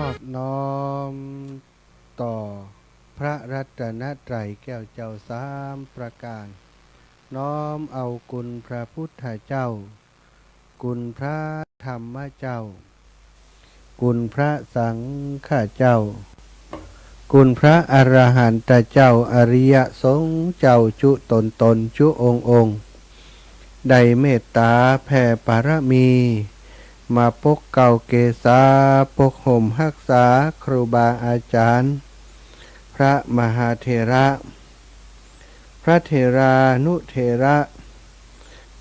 อบน้อมต่อพระรัตนตรัยแก้วเจ้าสามประการน้อมเอาคุณพระพุทธเจ้าคุณพระธรรมเจ้าคุณพระสังฆเจ้าคุณพระอรหันตเจ้าอริยสงฆ์เจ้าจุตนจุองค์ได้เมตตาแผ่ปารมีมาปกเก่าเกษาปกห่มรักษาครูบาอาจารย์พระมหาเถระพระเถรานุเถระ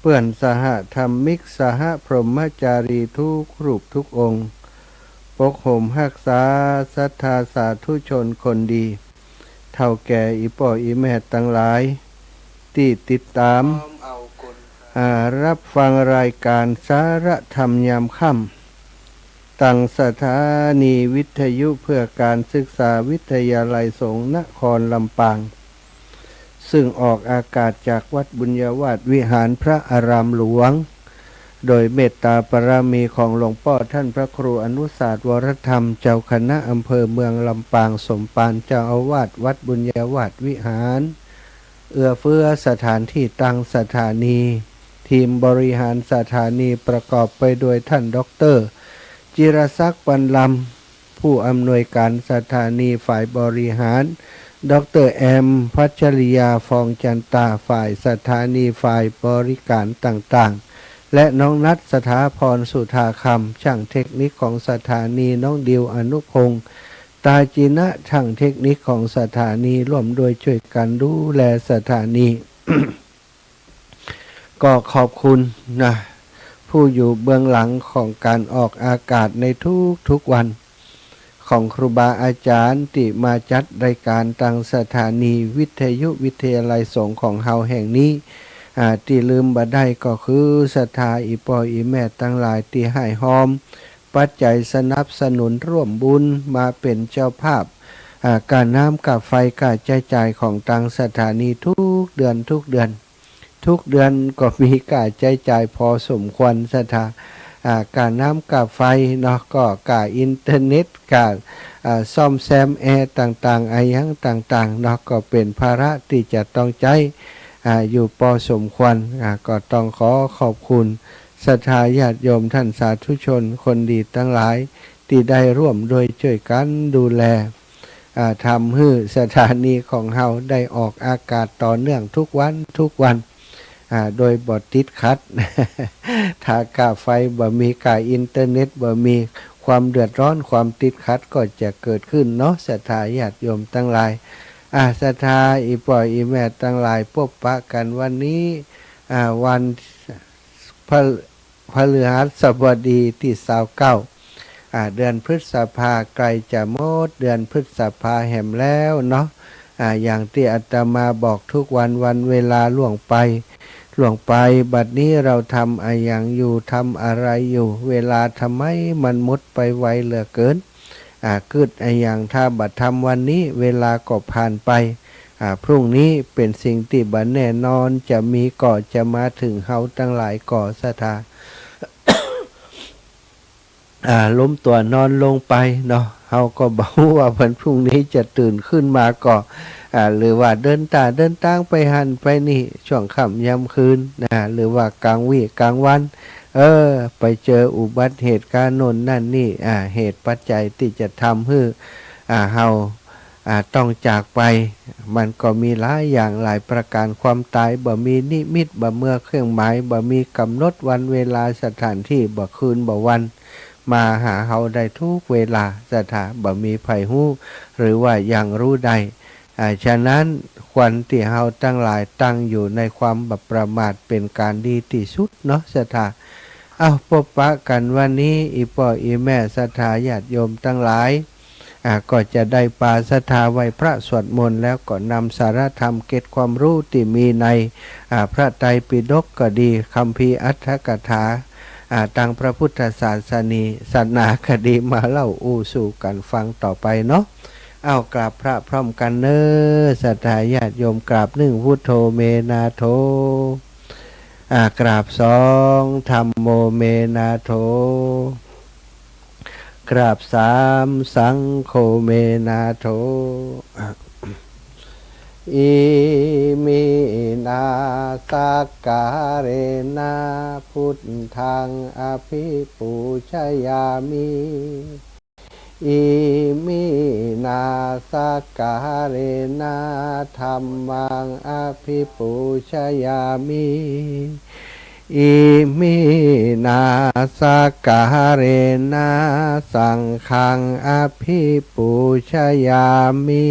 เปื่อนสหธรรมิกสหพรหมจารีทุกรูปทุกองค์ปกห่มรักษาศรัทธาสาธุชนคนดีเท่าแก่อีป่ออีแม่ทั้งหลายที่ติดตามรับฟังรายการสาระธรรมยามค่ำตั้งสถานีวิทยุเพื่อการศึกษาวิทยาลัยสงฆ์นครลำปางซึ่งออกอากาศจากวัดบุญญาวาสวิหารพระอารามหลวงโดยเมตตาปรามีของหลวงพ่อท่านพระครูอนุสาสวรธรรมเจ้าคณะอำเภอเมืองลำปางสมปานเจ้าอาวาสวัดบุญญาวาสวิหารเอื้อเฟื้อสถานที่ตั้งสถานีทีมบริหารสถานีประกอบไปด้วยท่านดร.จิรศักดิ์ ปันลำผู้อำนวยการสถานีฝ่ายบริหารดร.แอมพัชริยาฟองจันตาฝ่ายสถานีฝ่ายบริการต่างๆและน้องนัทสถาพรสุธาคำช่างเทคนิคของสถานีน้องดิวอนุพงศ์ตาจีนะช่างเทคนิคของสถานีร่วมโดยช่วยกันดูแลสถานี ก็ขอบคุณนะผู้อยู่เบื้องหลังของการออกอากาศในทุกวันของครูบาอาจารย์ที่มาจัดรายการทางสถานีวิทยุวิทยาลัยสงฆ์ของเฮาแห่งนี้ที่ลืมบ่ได้ก็คือศรัทธาอีปออีแม่ทั้งหลายที่ให้หอมปัจจัยสนับสนุนร่วมบุญมาเป็นเจ้าภาพการน้ำกับไฟการใช้จ่ายของทางสถานีทุกเดือนก็มีการใช้จ่ายพอสมควรสถาการน้ำกับไฟเนาะก็การอินเทอร์เน็ตการซ่อมแซมแอร์ต่างๆอะไรอย่างต่างๆเนาะก็เป็นภาระที่จะต้องใช้อยู่พอสมควรก็ต้องขอขอบคุณศรัทธาญาติโยมท่านสาธุชนคนดีทั้งหลายที่ได้ร่วมโดยช่วยกันดูแลทำให้สถานีของเฮาได้ออกอากาศต่อเนื่องทุกวันโดยบทติดขัด ถ้ากาไฟบ่มีกาอินเทอร์เน็ตบ่มีความเดือดร้อนความติดขัดก็จะเกิดขึ้นเนาะศรัทธาญาติโยมทั้งหลายศรัทธาอีป่ออีแม่ทั้งหลายพบปะกันวันนี้วันพฤหัสบดีที่29เดือนพฤษภาใกล้จะหมดเดือนพฤษภาแห่มแล้วเนาะอย่างที่อาตมาบอกทุกวันเวลาล่วงไปบัดนี้เราทำอะไรอย่างอยู่ทำอะไรอยู่เวลาทำไมมันหมดไปไวเหลือเกินกึดอะไรอย่างถ้าบัดทำวันนี้เวลาก็ผ่านไปพรุ่งนี้เป็นสิ่งที่บัดแน่นอนจะมีก่อจะมาถึงเฮาตั้งหลายก่อศรัทธา ล้มตัวนอนลงไปเนาะเฮาก็บอกว่าวันพรุ่งนี้จะตื่นขึ้นมาก็หรือว่าเดินทางไปหันไปนี่ช่วงค่ำยามคืนหรือว่ากลางวี่กลางวันไปเจออุบัติเหตุการณ์โน่นนั่นนี่เหตุปัจจัยที่จะทำให้เฮาต้องจากไปมันก็มีหลายอย่างหลายประการความตายบ่มีนิมิตบ่เมื่อเครื่องหมายบ่มีกำหนดวันเวลาสถานที่บ่คืนบ่วันมาหาเฮาได้ทุกเวลาสถาบ่มีไผฮู้หรือว่ายังรู้ใดฉะนั้นควรที่เฮาตั้งหลายตั้งอยู่ในความบัประมาทเป็นการดีที่สุดเนาะสถาพบปะกันวันนี้อีพ่ออีแม่ศรัทธาญาติโยมทั้งหลายก็จะได้ปาศรัทธาไหว้พระสวดมนต์แล้วก็นำสาระธรรมเกร็ดความรู้ที่มีในพระไตรปิฎกก็ดีคัมภีร์อัตถกถาทางพระพุทธศาสนาคดีมาเล่าสู่กันฟังต่อไปเนาะกราบพระพร้อมกันเนศรัทธาญาติโยมกราบ1พุทโธเมนาโธกราบ2ธัมโมเมนาโธ กราบสามสังโฆเมนาโถอิมินาสักการเรนะพุทธังอภิปูชยามิอิมินาสักการเรนะธัมมังอภิปูชยามิอิมินาสักการเรนะสังฆังอภิปูชยามิ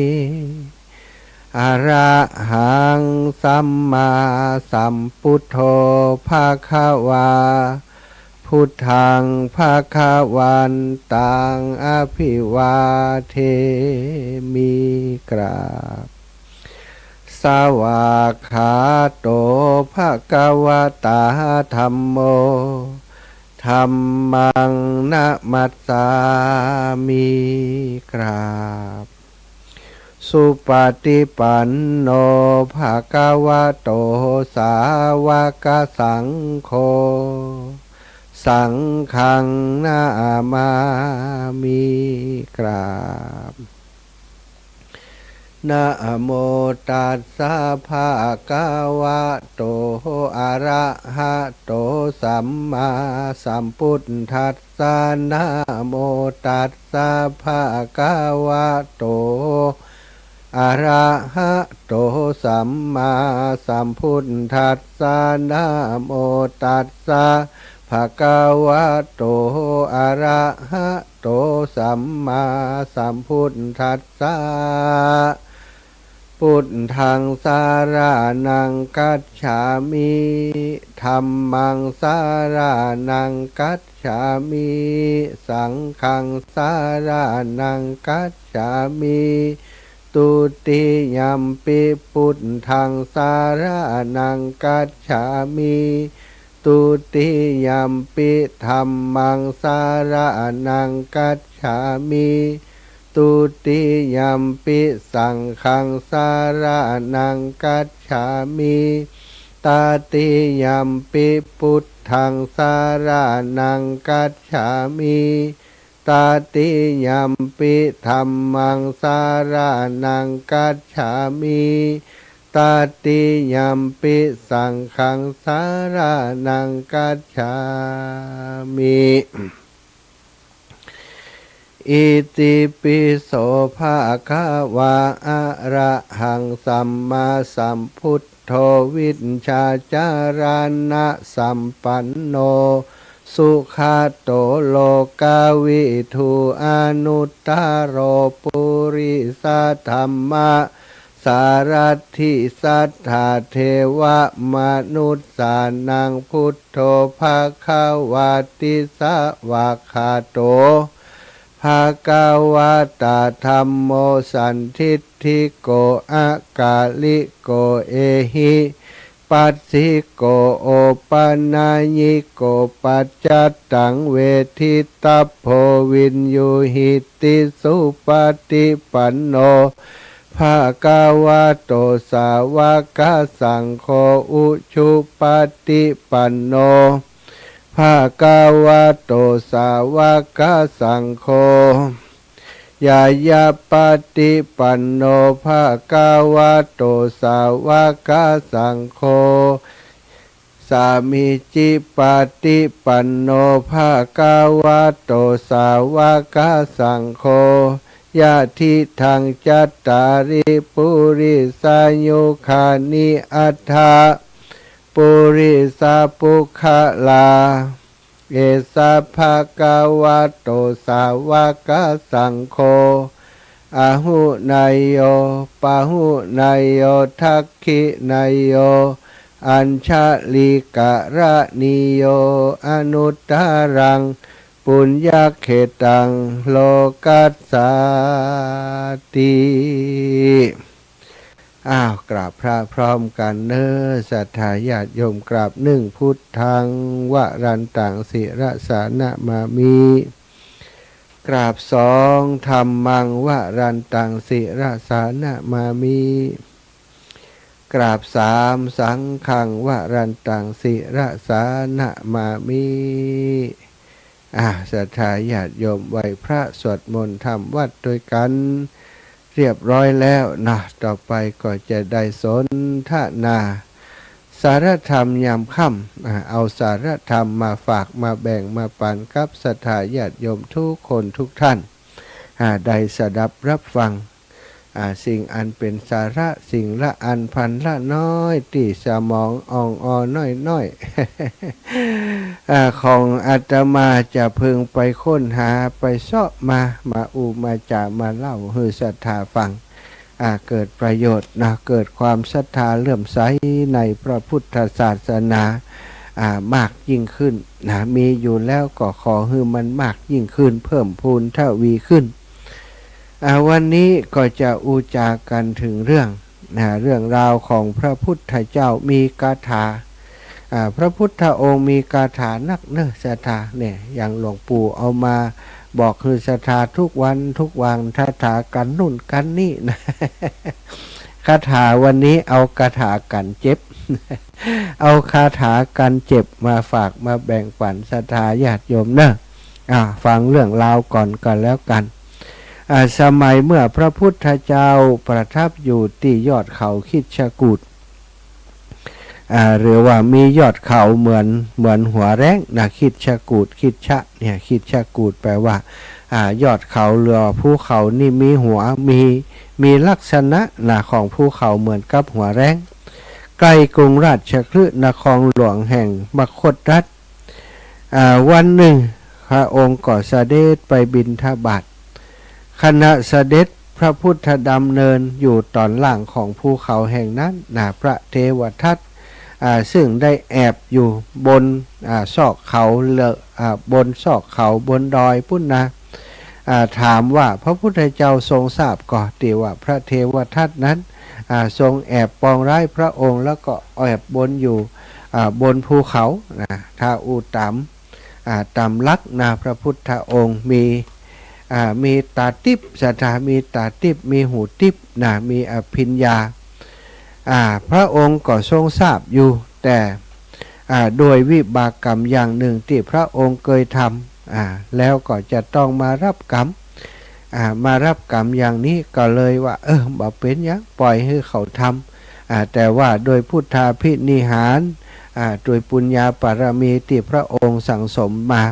อะระหังสัมมาสัมพุทโธภะคะวาพุทธังภะคะวันตังอภิวาเทมิกราบสวากขาโตภะคะวะตาธัมโมธัมมังนะมัสสามิกราบสุปฏิปันโนภะคะวะโตสาวกสังโฆสังฆังนามามิกราบนะโมตัสสะภะคะวะโตอะระหะโตสัมมาสัมพุทธัสสะนะโมตัสสะภะคะวะโตอะระหะโตสัมมาสัมพุทธัสสะนะโมตัสสะภะคะวะโตอะระหะโตสัมมาสัมพุทธัสสะพุทธังสารนังกัจฉามิธัมมังสารนังกัจฉามิสังฆังสารนังกัจฉามิตุติยัมปิพุทธังสารนังกัจฉามิตุติยัมปิธัมมังสารนังกัจฉามิตุติยัมปิสังฆังสารนังกัจฉามิตาติยัมปิพุทธังสารนังกัจฉามิตาติยัมปิธัมมังสารนังกัจฉามิตาติยัมปิสังฆังสารนังกัจฉามิอิติปิโสภะคะวะอะระหังสัมมาสัมพุทโธวิชชาจารณะสัมปันโนสุขโตโลกาวิทูอนุตตโรปุริสัทธัมมะสารถิสัทธาเทวมนุสสานังพุทโธภะคะวะติสวากขาโตภะคะวะตาธัมโมสันทิฏฐิโกอากาลิโกเอหิปัสสิโกโอปันญญิโกปัจจัตตังเวทิตัพโพวินยูหิติสุปฏิปันโนภะคะวะโตสาวกสังโฆอุชุปฏิปันโนภะคะวะโตสาวกสังโฆยายาปฏิปันโนภะคะวะโตสาวกสังโฆสามิจิปฏิปันโนภะคะวะโตสาวกสังโฆยะทิทังจัตตาริปุริสายุคานิอัฏฐะปุริสาปุคลาเอสะภะคะวะโตสาวกสังโฆอะหุนายโยปะหุนายโยทักขินายโยอัญชลิกะระนิโยอนุตตรังปุญญเขตังโลกัสสาติกราบพระพร้อมกันเนอศรัทธาญาติโยมกราบหนึ่งพุทธังวรันตังศิรสานะมามิกราบสองธัมมังวรันตังศิรสานะมามิกราบสามสังฆังวรันตังศิรสานะมามิ ศรัทธาญาติโยมไหว้พระสวดมนต์ทำวัดโดยกันเรียบร้อยแล้วนะต่อไปก็จะได้สนทนาสารธรรมยามค่ำเอาสารธรรมมาฝากมาแบ่งมาปันกับศรัทธาญาติโยมทุกคนทุกท่านได้สดับรับฟังสิ่งอันเป็นสาระสิ่งละอันพันละน้อยที่สมองอ่องน้อยของอาตมาจะพึงไปค้นหาไปเสาะมามาจามาเล่าให้ศรัทธาฟังเกิดประโยชน์นะเกิดความศรัทธาเลื่อมใสในพระพุทธศาสนามากยิ่งขึ้นนะมีอยู่แล้วก็ขอให้มันมากยิ่งขึ้นเพิ่มพูนทวีขึ้นวันนี้ก็จะอุจากันถึงเรื่องราวของพระพุทธเจ้ามีคาถาพระพุทธองค์มีคาถานักศรัทธาเนี่ยอย่างหลวงปู่เอามาบอกคือศรัทธาทุกวันคาถากันนู่นกันนี่นะคาถาวันนี้เอาคาถากันเจ็บเอาคาถากันเจ็บมาฝากมาแบ่งปันศรัทธาญาติโยมฟังเรื่องราวก่อนกันแล้วกันสมัยเมื่อพระพุทธเจ้าประทับอยู่ที่ยอดเขาคิชกูฏหรือว่ามียอดเขาเหมือนหัวแรงนะคิชกูฏคิชะเนี่ยคิชกูฏแปลว่ายอดเขาหรือภูเขานี่มีหัวมีลักษณะของภูเขาเหมือนกับหัวแรงใกล้กรุงราชคฤห์นครหลวงแห่งมคธรัฐวันหนึ่งพระองค์ก็เสด็จไปบิณฑบาตขณะเสด็จพระพุทธดำเนินอยู่ตอนล่างของภูเขาแห่งนั้นพระเทวทัตซึ่งได้แอบอยู่บนซอกเขาบนซอกเขาบนดอยพุ่นนะถามว่าพระพุทธเจ้าทรงทราบก่อนที่ว่าพระเทวทัตนั้นทรงแอบปองร้ายพระองค์แล้วก็แอบบนอยู่บนภูเขาถ้าอุตำลักพระพุทธองค์มีตาทิพย์ศรัทธามีตาทิพย์มีหูทิพย์มีอภิญญาพระองค์ก็ทรงทราบอยู่แต่โดยวิบากกรรมอย่างหนึ่งที่พระองค์เคยทำแล้วก็จะต้องมารับกรรมอย่างนี้ก็เลยว่าบ่เป็นยังปล่อยให้เขาทำแต่ว่าโดยพุทธาภินิหารโดยปุญญาปารมีที่พระองค์สั่งสมมา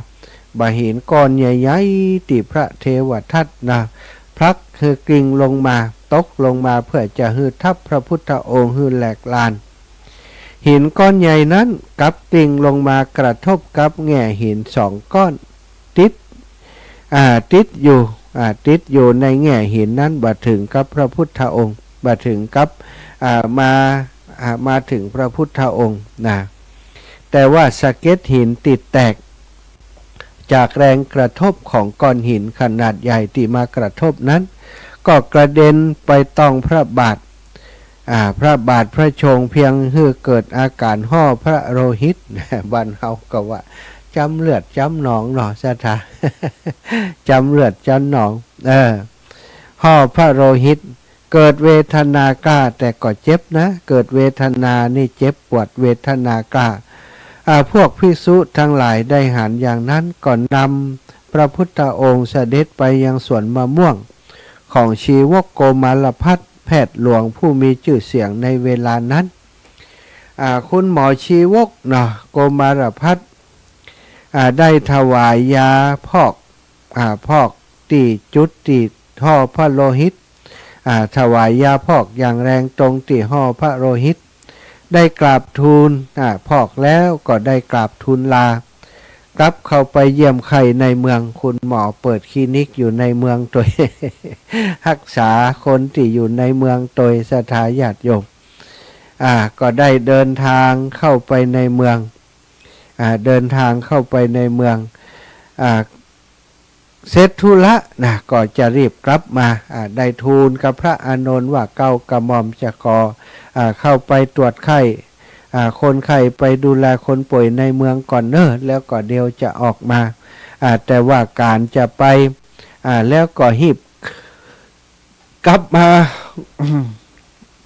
บ่หินก้อนใหญ่ๆที่พระเทวทัตพลักคือกริ่งลงมาตกลงมาเพื่อจะหือทับพระพุทธองค์หือแหลกลานหินก้อนใหญ่นั้นกับกริ่งลงมากระทบกับแง่หินสองก้อนติดอยู่ในแง่หินนั้นบ่ถึงกับพระพุทธองค์บ่ถึงกับมาถึงพระพุทธองค์แต่ว่าสะเก็ดหินติดแตกจากแรงกระทบของก้อนหินขนาดใหญ่ที่มากระทบนั้นก็กระเด็นไปต้องพระบาทพระชงเพียงให้เกิดอาการห่อพระโลหิตบ้านเฮาก็ว่าจำเลือดจำหนองศรัทธาจำเลือดจำหนองห่อพระโลหิตเกิดเวทนากล้าแต่ก็เจ็บนะเกิดเวทนานี่เจ็บปวดเวทนากล้าพวกภิกษุทั้งหลายได้หันอย่างนั้นก่อนนำพระพุทธองค์เสด็จไปยังสวนมะม่วงของชีวกโกมารพัฒน์แพทย์หลวงผู้มีชื่อเสียงในเวลานั้นคุณหมอชีวกโกมารพัฒน์ได้ถวายยาพอกตีจุดตีห่อพระโลหิตถวายยาพอกอย่างแรงตรงตีห่อพระโลหิตได้กราบทูลพอกแล้วก็ได้กราบทูลลากลับเข้าไปเยี่ยมไข้ในเมืองคุณหมอเปิดคลินิกอยู่ในเมืองตัว รักษาคนที่อยู่ในเมืองตัวศรัทธาญาติโยมก็ได้เดินทางเข้าไปในเมืองเสร็จธุระก็จะรีบกลับมาได้ทูลกับพระอานนท์ว่าเก้ากระหม่อมจะขอเข้าไปตรวจไข้คนไข้ไปดูแลคนป่วยในเมืองก่อนแล้วก็เดี๋ยวจะออกมาแต่ว่าการจะไปแล้วก็หีบกลับมา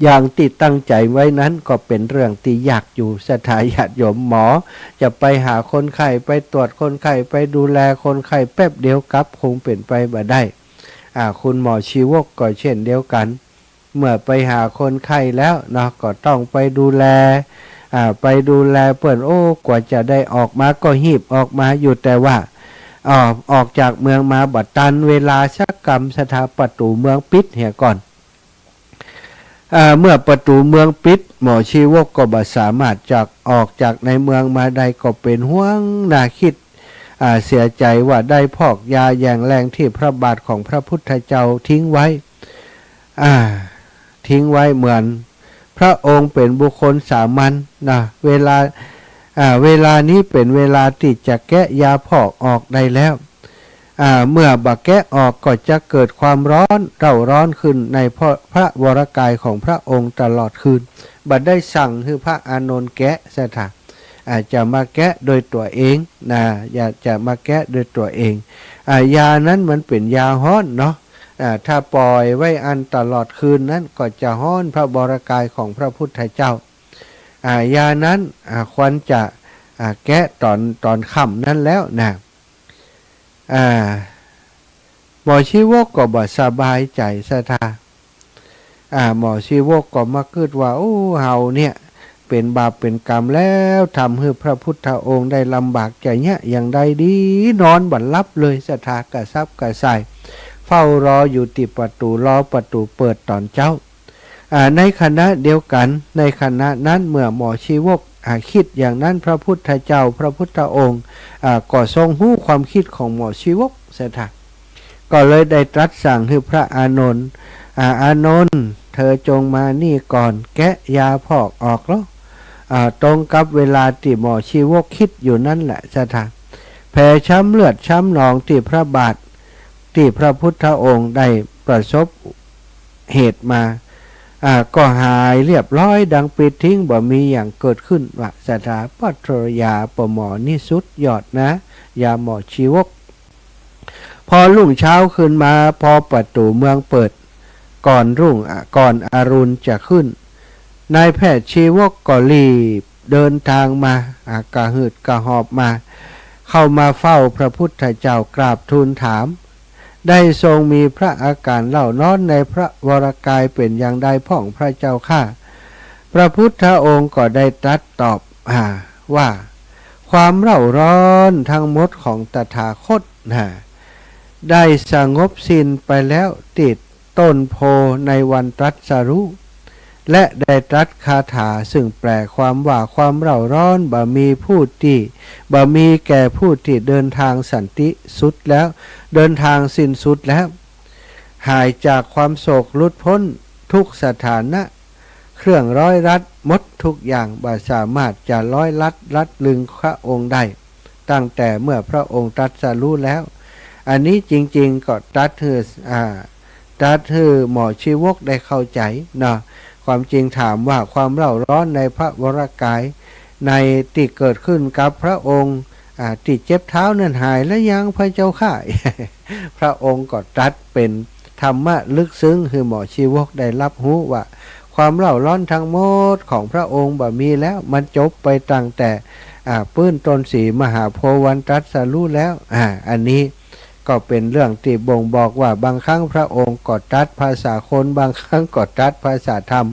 อย่างที่ตั้งใจไว้นั้นก็เป็นเรื่องที่ยากอยู่สถาญาติโยมหมอจะไปหาคนไข้ไปตรวจคนไข้ไปดูแลคนไข้แป๊บเดียวกลับคงเป็นไปบ่ได้คุณหมอชีวกก็เช่นเดียวกันเมื่อไปหาคนไข้แล้วเนาะก็ต้องไปดูแลเปิ่นโอ้กว่าจะได้ออกมาก็หีบออกมาอยู่แต่ว่าออกจากเมืองมาบัดตันเวลาชักกรรมสถาประตูเมืองปิดเหี่ยก่อนเมื่อประตูเมืองปิดหมอชีวกก็บ่สามารถออกจากในเมืองมาได้ก็เป็นห่วงน่าคิดเสียใจว่าได้พอกยาอย่างแรงที่พระบาทของพระพุทธเจ้าทิ้งไว้เหมือนพระองค์เป็นบุคคลสามัญนะเวลานี้เป็นเวลาที่จะแกะยาพอกออกได้แล้วเมื่อบักแกะออกก็จะเกิดความร้อนขึ้นในพระวรกายของพระองค์ตลอดคืนบัดได้สั่งให้พระอานนท์แกะซะถะอาจจะมาแกะโดยตัวเองนะอย่าจะมาแกะโดยตัวเองยานั้นมันเป็นยาฮ้อนเนาะถ้าปล่อยไว้อันตลอดคืนนั้นก็จะฮ้อนพระวรกายของพระพุทธเจ้ายานั้นควรจะแกะตอนค่ำนั้นแล้วนะหมอชีวกก็บ่สบายใจซะท่าหมอชีวกก็มาคิดว่าโอ้เฮาเนี่ยเป็นบาปเป็นกรรมแล้วทำให้พระพุทธองค์ได้ลำบากใจเนี่ยอย่างใดดีนอนบัดลับเลยสถากระซับกระส่ายเฝ้ารออยู่ที่ประตูรอประตูเปิดตอนเจ้าในคณะเดียวกันในคณะนั้นเมื่อหมอชีวกคิดอย่างนั้นพระพุทธเจ้าพระพุทธองค์ก็ทรงรู้ความคิดของหมอชีวกเสถะก็เลยได้ตรัสสั่งให้พระอานนท์อานนท์เธอจงมานี่ก่อนแกะยาพอกออกแล้วตรงกับเวลาที่หมอชีวกคิดอยู่นั่นแหละเสถะแผลช้ำเลือดช้ำหนองที่พระบาทที่พระพุทธองค์ได้ประสบเหตุมาก็หายเรียบร้อยดังปิดทิ้งบ่มีอย่างเกิดขึ้นว่าสถาปัตยาปหมอนี่สุดยอดนะยาหมอชีวกพอรุ่งเช้าขึ้นมาพอประตูเมืองเปิดก่อนอรุณจะขึ้นนายแพทย์ชีวกก็รีบเดินทางมากระหืดกระหอบมาเข้ามาเฝ้าพระพุทธเจ้ากราบทูลถามได้ทรงมีพระอาการเล่านอนในพระวรกายเป็นอย่างใดพ่องพระเจ้าข้าพระพุทธองค์ก็ได้ตรัสตอบว่าความเร่าร้อนทั้งหมดของตถาคตได้สงบสิ้นไปแล้วติดต้นโพในวันตรัสรู้และได้ตรัสคาถาซึ่งแปลความว่าความเร่าร้อนบ่มีแก่ผู้ที่เดินทางสันติสุดแล้วเดินทางสิ้นสุดแล้วหายจากความโศกหลุดพ้นทุกสถานะเครื่องร้อยรัดหมดทุกอย่างบ่สามารถจะร้อยรัดลึงพระองค์ได้ตั้งแต่เมื่อพระองค์ตรัสรู้แล้วอันนี้จริงๆก็ตรัสให้หมอชีวกได้เข้าใจเนาะความจริงถามว่าความเร่าร้อนในพระวรกายในที่เกิดขึ้นกับพระองค์ที่เจ็บเท้านั้นหายแล้วยังพระเจ้าข้า พระองค์ก็ตรัสเป็นธรรมะลึกซึ้งคือหมอชีวกได้รับรู้ว่าความเร่าร้อนทั้งหมดของพระองค์บ่มีแล้วมันจบไปตั้งแต่ปื้นตนสีมหาโพธิ์วันตรัสรู้แล้วอันนี้ก็เป็นเรื่องที่บ่งบอกว่าบางครั้งพระองค์ก็ตรัสภาษาคนบางครั้งก็ตรัสภาษาธรรม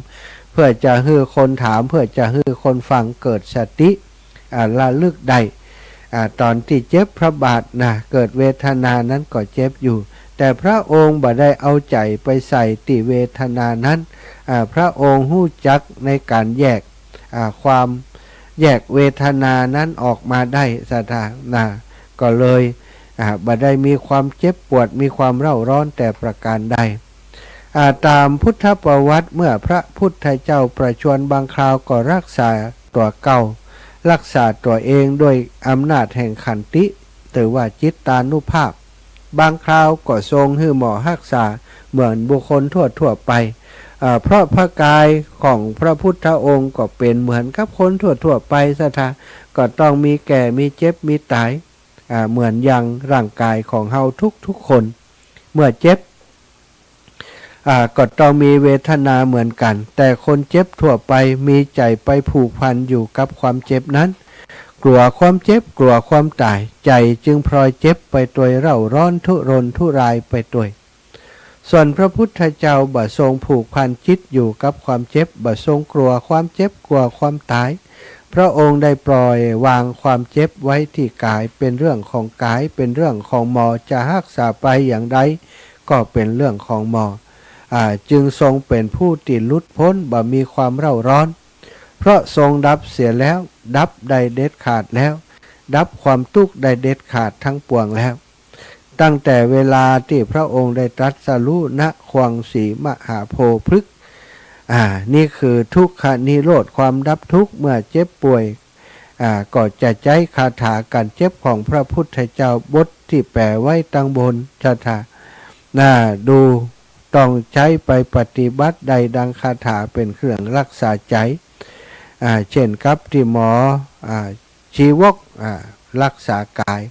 เพื่อจะให้คนถามเพื่อจะให้คนฟังเกิดสติระลึกได้ตอนที่เจ็บพระบาทเกิดเวทนานั้นก็เจ็บอยู่แต่พระองค์บ่ได้เอาใจไปใส่ติเวทนานั้นพระองค์หู้จักในการแยกความแยกเวทนานั้นออกมาได้สถานะก็เลยบ่ได้มีความเจ็บปวดมีความเร่าร้อนแต่ประการใดตามพุทธประวัติเมื่อพระพุทธเจ้าประชวรบางคราวก็รักษาตัวเก่ารักษาตัวเองด้วยอำนาจแห่งขันติหรือว่าจิตตานุภาพบางคราวก็ทรงให้หมอรักษาเหมือนบุคคลทั่วไปเพราะพระกายของพระพุทธองค์ก็เป็นเหมือนกับคนทั่วไปสถาก็ต้องมีแก่มีเจ็บมีตายเหมือนอย่างร่างกายของเฮาทุกคนเมื่อเจ็บ ก็ต้องมีเวทนาเหมือนกันแต่คนเจ็บทั่วไปมีใจไปผูกพันอยู่กับความเจ็บนั้นกลัวความเจ็บกลัวความตายใจจึงพลอยเจ็บไปตัวเร่าร้อนทุรนทุรายไปตัวส่วนพระพุทธเจ้าบ่ทรงผูกพันจิตอยู่กับความเจ็บบ่ทรงกลัวความเจ็บกลัวความตายพระองค์ได้ปล่อยวางความเจ็บไว้ที่กายเป็นเรื่องของกายเป็นเรื่องของหมอจะรักษาไปอย่างใดก็เป็นเรื่องของหมอจึงทรงเป็นผู้ที่หลุดพ้นบ่มีความเร่าร้อนเพราะทรงดับเสียแล้วดับได้เด็ดขาดแล้วดับความทุกข์ได้เด็ดขาดทั้งปวงแล้วตั้งแต่เวลาที่พระองค์ได้ตรัสรู้ณควงสีมหาโพธิ์พฤกษ์นี่คือทุกขนิโรธความดับทุกข์เมื่อเจ็บป่วยก็จะใช้คาถาการเจ็บของพระพุทธเจ้าบทที่แปลไว้ตั้งบนชาถาดูต้องใช้ไปปฏิบัติใดดังคาถาเป็นเครื่องรักษาใจเช่นครับที่หมอชีวกรักษากาย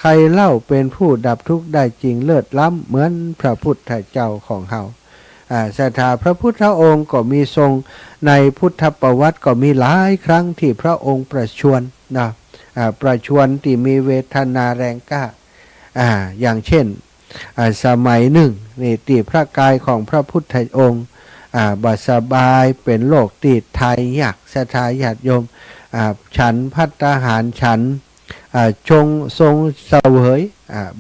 ใครเล่าเป็นผู้ดับทุกข์ได้จริงเลิศล้ำเหมือนพระพุทธเจ้าของเฮาศรัทธาพระพุทธองค์ก็มีทรงในพุทธประวัติก็มีหลายครั้งที่พระองค์ประชวรประชวรที่มีเวทนาแรงกล้าอย่างเช่นสมัยหนึ่งนี่ตีพระกายของพระพุทธองค์บาสบายเป็นโรคติดไทยอยากศรัทธาญาติโยมฉันภัตตาหารฉันทรงเสวย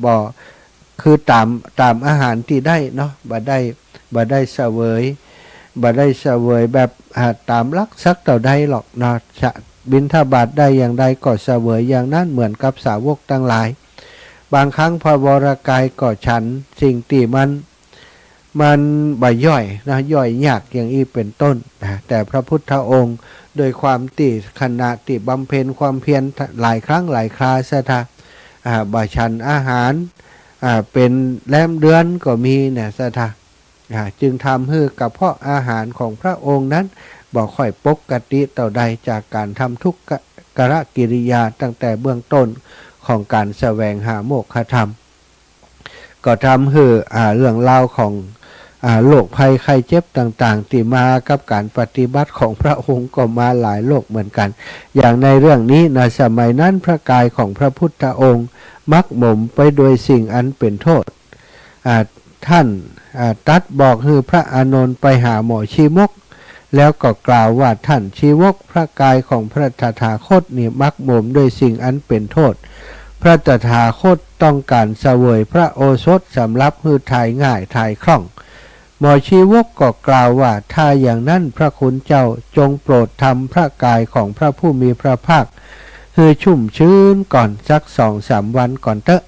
บ่คือตามอาหารที่ได้เนาะบ่ได้เสวยแบบตามลักษณะต่อใดหรอกเนาะบิณฑบาตได้อย่างใดก็เสวยอย่างนั้นเหมือนกับสาวกทั้งหลายบางครั้งพระวรกายก็ฉันสิ่งที่มันบ่ย่อยนะย่อยยากอย่างนี้เป็นต้นแต่พระพุทธองค์โดยความที่ขณะที่บำเพ็ญความเพียรหลายครั้งหลายคราศรัทธาบ่ฉันอาหารเป็นแรมเดือนก็มีเนี่ยศรัทธาจึงทำให้กระเพาะอาหารของพระองค์นั้นบ่ค่อยปกติต่อใดจากการทำทุกกรกิริยาตั้งแต่เบื้องต้นของการแสวงหาโมฆะธรรมก็ทำให้เรื่องราวของโรคภัยไข้เจ็บต่างๆที่มากับการปฏิบัติของพระองค์ก็มาหลายโรคเหมือนกันอย่างในเรื่องนี้ในสมัยนั้นพระกายของพระพุทธองค์มักหมมไปโดยสิ่งอันเป็นโทษท่านตัดบอกให้พระอานนท์ไปหาหมอชีวกแล้วก็กล่าวว่าท่านชีวกพระกายของพระตถาคตนี่มักหมมด้วยสิ่งอันเป็นโทษพระตถาคตต้องการเสวยพระโอสถสำหรับให้ถ่ายง่ายถ่ายคล่องหมอชีวกก็กล่าวว่าถ้าอย่างนั้นพระคุณเจ้าจงโปรดทำพระกายของพระผู้มีพระภาคให้ชุ่มชื้นก่อนสัก 2-3 วันก่อนเถอะ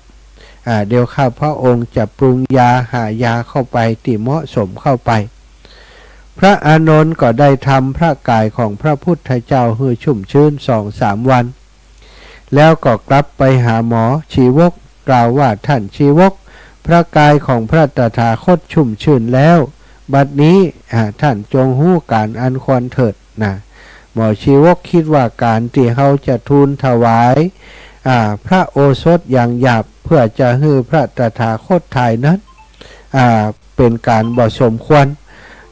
เดี๋ยวข้าพระองค์จะปรุงยาหายาเข้าไปที่เหมาะสมเข้าไปพระอานนท์ก็ได้ทำพระกายของพระพุทธเจ้าให้ชุ่มชื้น 2-3 วันแล้วก็กลับไปหาหมอชีวกกล่าวว่าท่านชีวกพระกายของพระตถาคตชุ่มชื้นแล้วบัดนี้ท่านจงหู้การอันควรเถิดนะหมอชีวกคิดว่าการที่เขาจะทูลถวายพระโอสถอย่างหยาบเพื่อจะให้พระตถาคตถ่ายนั้นเป็นการบ่สมควร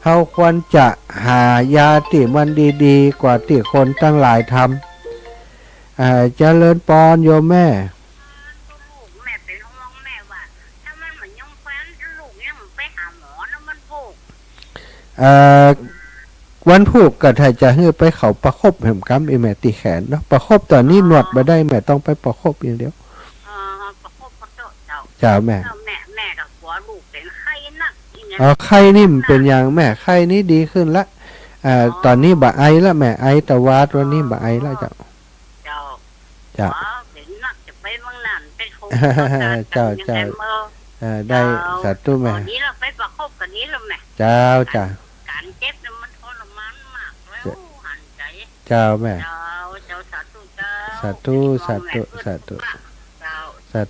เขาควรจะหายาที่มันดีๆกว่าที่คนตั้งหลายทำเจริญปอนโยมแม่วันผูกก็ถ้าจะให้ไปเขาประคบแหมกำไอแม่ตีแขนเนาะประคบตอนนี้หนวดมาได้แม่ต้องไปประคบอย่างเดียวประคบพระเจ้าแม่กับหัวลูกเป็นไข้นักไข้นิ่มเป็นอย่างแม่ไข้นี้ดีขึ้นละตอนนี้บ่ไอละแม่ไอแต่วาดวันนี้บ่ไอละเจ้าเป็นนักจะไปเมืองนั่นไปโคเจ้าได้สาธุแม่นี้เราไปประคบกันนี้แล้วแม่เจ้าการเจ็บมันทรมานมากแล้วหันใจเจ้าแม่สาธุสา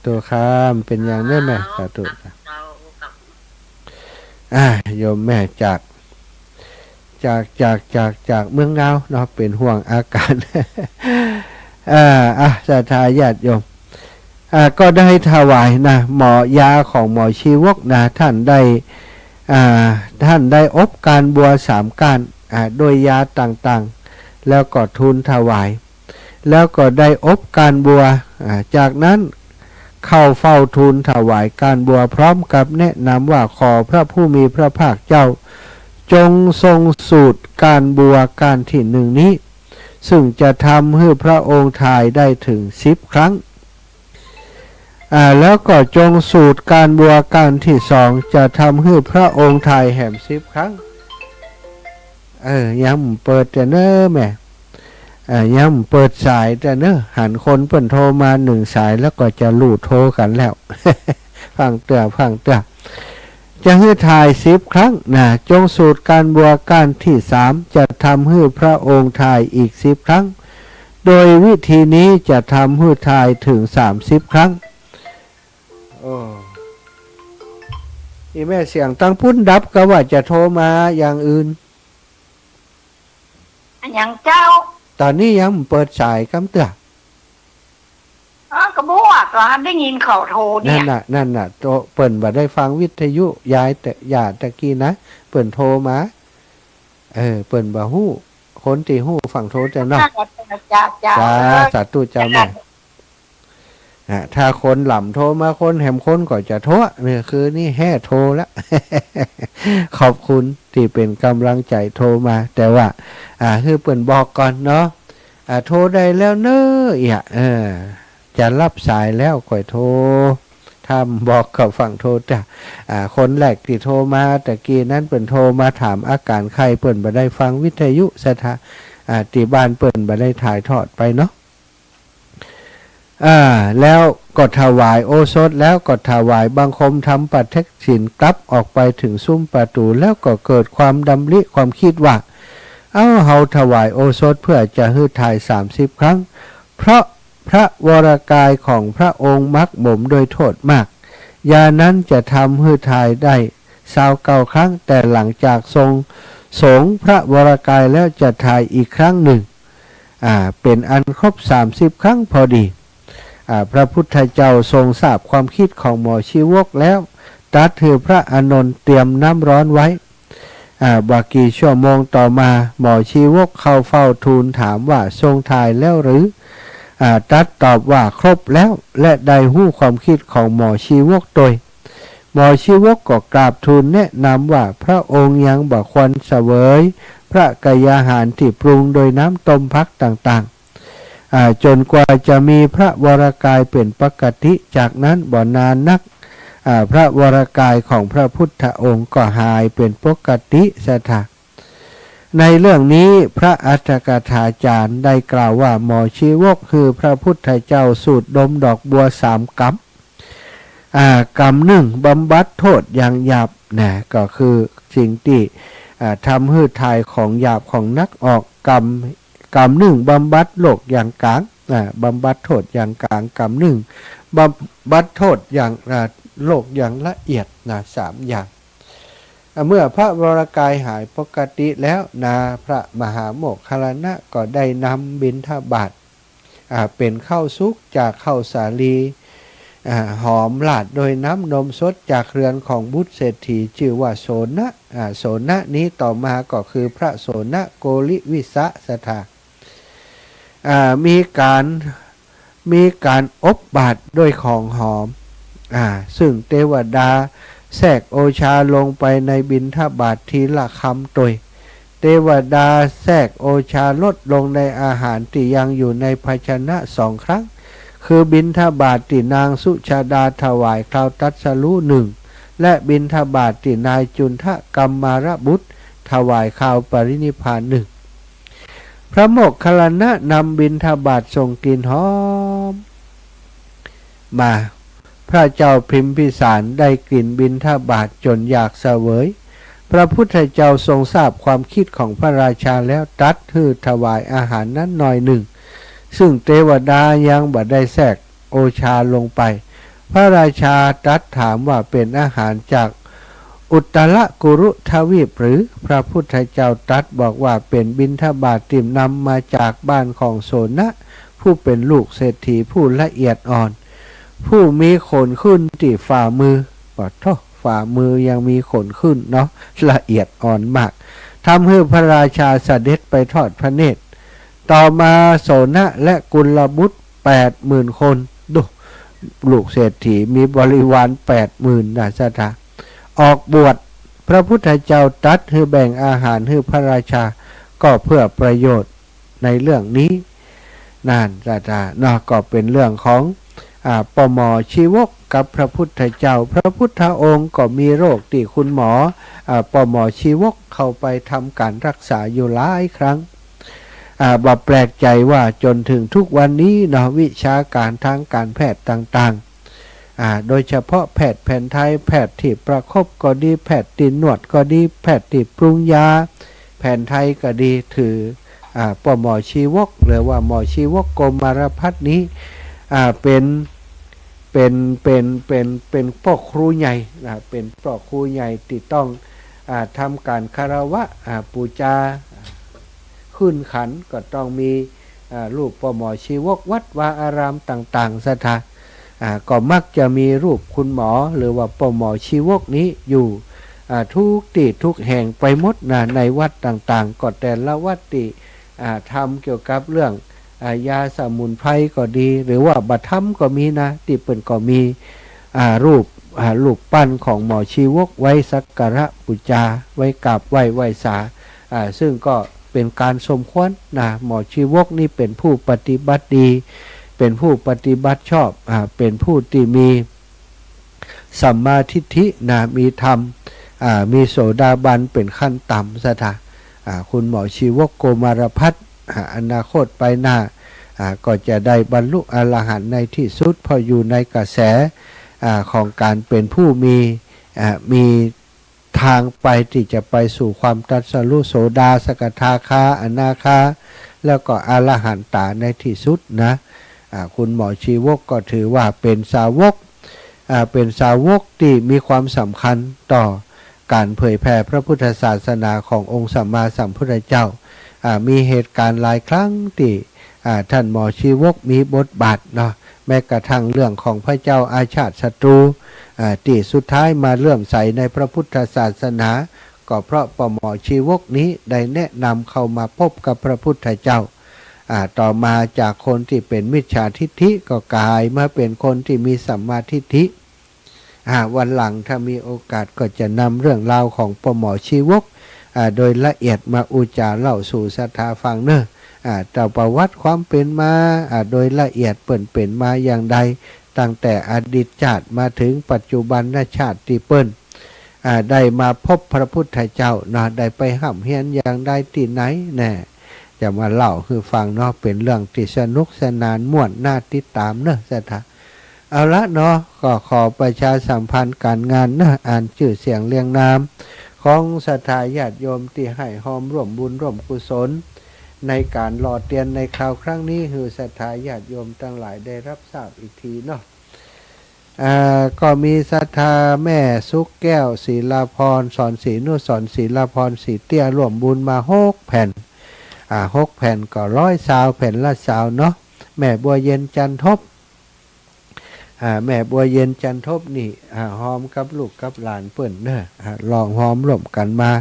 ธุครับเป็นอย่างนี้แม่สาธุโยมแม่จากเมืองเงาเนาะเป็นห่วงอาการศรัทธาญาติโยมก็ได้ถวายนะหมอยาของหมอชีวกนะท่านได้ ท่านได้อบการบัว3 ก้านโดยยาต่างๆแล้วก็ทูลถวายแล้วก็ได้อบการบัวจากนั้นเข้าเฝ้าทูลถวายการบัวพร้อมกับแนะนำว่าขอพระผู้มีพระภาคเจ้าจงทรงสูตรการบัวการที่1นี้ซึ่งจะทำให้พระองค์ทายได้ถึง10 ครั้งแล้วก็จงสูตรการบัวการที่2จะทำให้พระองค์ทายแห่ม10 ครั้งย้ำเปิดแต่เนอแม่ย้ำเปิดสายแต่เนอหันคนเปิ่นโทรมา1 สายแล้วก็จะลู่โทรกันแล้ว ฟังเตือจะให้ทาย10 ครั้งนะจงสูตรการบัวการที่3จะทำให้พระองค์ทายอีก10 ครั้งโดยวิธีนี้จะทำให้ทายถึง30 ครั้งอีแม่เสียงตั้งพุ่นดับก็ว่าจะโทรมาอย่างอื่นอย่างเจ้าตอนนี้ยังเปิดสายคำเตือนกระบอกก็ได้ยินเขาโทรเนี่ยนั่นน่ะโตเปิ่นบ่ได้ฟังวิทยุยายแต่อย่าตะกี้นะเปิ่นโทรมาเปิ่นบ่ฮู้คนที่ฮู้ฟังโทรจะเนาะจ้าสาธุเจ้าแม่ถ้าคนหล่ำโทรมาคนแหมคนก็จะโทรเนี่ยคือนี่แห่โทรแล้ว ขอบคุณที่เป็นกำลังใจโทรมาแต่ว่าคือเปิ่นบอกก่อนเนาะโทรได้แล้วเนอะจะรับสายแล้วค่อยโทรถ้าบอกกับฝั่งโทรจ้ะคนแรกที่โทรมาตะกี้นั้นเปิ่นโทรมาถามอาการไข้เปิ่นบ่ได้ฟังวิทยุสถาที่บ้านเปิ่นบ่ได้ถ่ายทอดไปเนาะแล้วก็ถวายโอสถแล้วก็ถวายบังคมทำปัจเจกศีลกลับออกไปถึงซุ้มประตูแล้วก็เกิดความดำริความคิดว่าเฮาถวายโอสถเพื่อจะให้ทาย30 ครั้งเพราะพระวรกายของพระองค์มักบ่มโดยโทษมากยานั้นจะทำให้ทายได้29 ครั้งแต่หลังจากทรงสงพระวรกายแล้วจะทายอีกครั้งหนึ่งเป็นอันครบ30 ครั้งพอดีพระพุทธเจ้าทรงทราบความคิดของหมอชีวกแล้วตรัสให้พระอานนท์เตรียมน้ำร้อนไว้บากี่ชั่วโมงต่อมาหมอชีวกเข้าเฝ้าทูลถามว่าทรงทายแล้วหรือตรัสตอบว่าครบแล้วและได้หู้ความคิดของหมอชีวกโดยหมอชีวกก็กราบทูลแนะนำว่าพระองค์ยังบ่ควรเสวยพระกายาหารที่ปรุงโดยน้ำต้มพักต่างๆจนกว่าจะมีพระวรกายเป็นปกติจากนั้นบ่นานนักพระวรกายของพระพุทธองค์ก็หายเป็นปกติสถานในเรื่องนี้พระอัฏฐกถาจารย์ได้กล่าวว่าหมอชีวกคือพระพุทธเจ้าสูดดมดอกบัว3 กำกำ1บำบัดโทษอย่างหยาบนะก็คือสิ่งที่ทำให้ทายของหยาบของนักออกกำ1บำบัดโลกอย่างกลางบำบัดโทษอย่างกลางกำ1บำบัดโทษอย่างโลกอย่างละเอียด3 อย่างเมื่อพระวรกายหายปกติแล้วพระมหาโมคคัลลานะก็ได้นำบิณฑบาตเป็นข้าวสุกจากข้าวสาลีหอมหลาดโดยน้ำนมสดจากเรือนของบุตรเศรษฐีชื่อว่าโสนะโสนะนี้ต่อมาก็คือพระโสนะโกลิวิสะสถามีการอบบาตรด้วยของหอมซึ่งเทวดาแทรกโอชาลงไปในบิณฑบาตทีละคำตัวเทวดาแทรกโอชาลดลงในอาหารที่ยังอยู่ในภาชนะ2 ครั้งคือบิณฑบาตที่นางสุชาดาถวายคราวตรัสรู้1และบิณฑบาตที่นายจุนทะกัมมารบุตรถวายคราวปรินิพพาน1พระโมคคัลลานะนำบิณฑบาตส่งกลิ่นหอมมาพระเจ้าพิมพิสารได้กลิ่นบิณฑบาตจนอยากเสวยพระพุทธเจ้าทรงทราบความคิดของพระราชาแล้วตรัสให้ถวายอาหารนั้นหน่อยหนึ่งซึ่งเทวดายังบ่ได้แทรกโอชาลงไปพระราชาตรัสถามว่าเป็นอาหารจากอุตรกุรุทวีปหรือพระพุทธเจ้าตรัสบอกว่าเป็นบิณฑบาตที่นำมาจากบ้านของโสนะผู้เป็นลูกเศรษฐีผู้ละเอียดอ่อนผู้มีขนขึ้นที่ฝ่ามือปอดท่อ ฝ่ามือยังมีขนขึ้นเนาะละเอียดอ่อนมากทำให้พระราชาเสด็จไปทอดพระเนตรต่อมาโสนะและกุลบุตร80,000 คนดูลูกเศรษฐีมีบริวาร80,000นะสถาออกบวชพระพุทธเจ้าตรัสให้แบ่งอาหารให้พระราชาก็เพื่อประโยชน์ในเรื่องนี้นั่นสถาเนาะก็เป็นเรื่องของปมชีวกกับพระพุทธเจ้าพระพุทธองค์ก็มีโรคที่คุณหมอปมชีวกเข้าไปทำการรักษาอยู่หลายครั้งบ่แปลกใจว่าจนถึงทุกวันนี้เนาะวิชาการทางการแพทย์ต่างๆโดยเฉพาะแพทย์แผนไทยแพทย์ที่ประคบก็ดีแพทย์ที่นวดก็ดีแพทย์ที่ปรุงยาแผนไทยก็ดีถือปมชีวกหรือว่าหมอชีวกกรมารพัฒน์นี้เป็นพ่อครูใหญ่เป็นพ่อครูใหญ่ที่ต้องทำการคารวะปูจาขึ้นขันก็ต้องมีรูปปมชีวกวัดวาอารามต่างๆสถานก็มักจะมีรูปคุณหมอหรือว่าปมชีวกนี้อยู่ทุกที่ทุกแห่งไปหมดในวัดต่างๆก็แต่ละวัดที่ทำเกี่ยวกับเรื่องยาสมุนไพรก็ดีหรือว่าบัตรธรรมก็มีนะที่เปิ่นก็มีรูปปั้นของหมอชีวกไว้สักการะบูชาไว้กราบไหว้สาซึ่งก็เป็นการสมควรนะหมอชีวกนี่เป็นผู้ปฏิบัติดีเป็นผู้ปฏิบัติชอบเป็นผู้ที่มีสัมมาทิฏฐินะมีธรรมมีโสดาบันเป็นขั้นต่ำสถาคุณหมอชีวกโกมารพัฒน์อนาคตไปหน้าก็จะได้บรรลุอรหันต์ในที่สุดพออยู่ในกระแสของการเป็นผู้มีทางไปที่จะไปสู่ความตรัสรู้โสดาสกทาคาอนาคาแล้วก็อรหันตาในที่สุดนะคุณหมอชีวกก็ถือว่าเป็นสาวกที่มีความสำคัญต่อการเผยแผ่พระพุทธศาสนาขององค์สัมมาสัมพุทธเจ้ามีเหตุการณ์หลายครั้งที่ท่านหมอชีวกมีบทบาทเนาะแม้กระทั่งเรื่องของพระเจ้าอาชาติศัตรูที่สุดท้ายมาเลื่อมใสในพระพุทธศาสนาก็เพราะปหมอชีวกนี้ได้แนะนำเข้ามาพบกับพระพุทธเจ้าต่อมาจากคนที่เป็นมิจฉาทิฏฐิก็กลายมาเป็นคนที่มีสัมมาทิฏฐิวันหลังถ้ามีโอกาสก็จะนำเรื่องราวของปหมอชีวกโดยละเอียดมาอุจาเล่าสู่ศรัทธาฟังเนอะแต่ประวัติความเป็นมาโดยละเอียดเปิ่นเป็นมาอย่างใดตั้งแต่อดีตชาติมาถึงปัจจุบันชาติที่เปิ้นได้มาพบพระพุทธเจ้าเนาะได้ไปห่ำเฮียนอย่างใดที่ไหนแน่จะมาเล่าคือฟังเนาะเป็นเรื่องที่สนุกสนานม่วนน่าติดตามเนอะศรัทธาเอาละเนาะก็ขอประชาสัมพันธ์การงานนะอ่านชื่อเสียงเรียงนามของศรัทธาญาติโยมที่ให้หอมร่วมบุญร่วมกุศลในการหล่อเตียนในคราวครั้งนี้คือศรัทธาญาติโยมทั้งหลายได้รับทราบอีกทีเนาะก็มีศรัทธาแม่สุกแก้วศิลาพรสอนศรีนุสรศิลาพรศรีเตี้ยร่วมบุญมา6 แผ่น6 แผ่นก็100 แผ่นละสาวเนาะแม่บัวเย็นจันทบแม่บัวเย็นจันทบนี่หอมกับลูกกับหลานเปิ่นเนอะลองหอมร่วมกันมา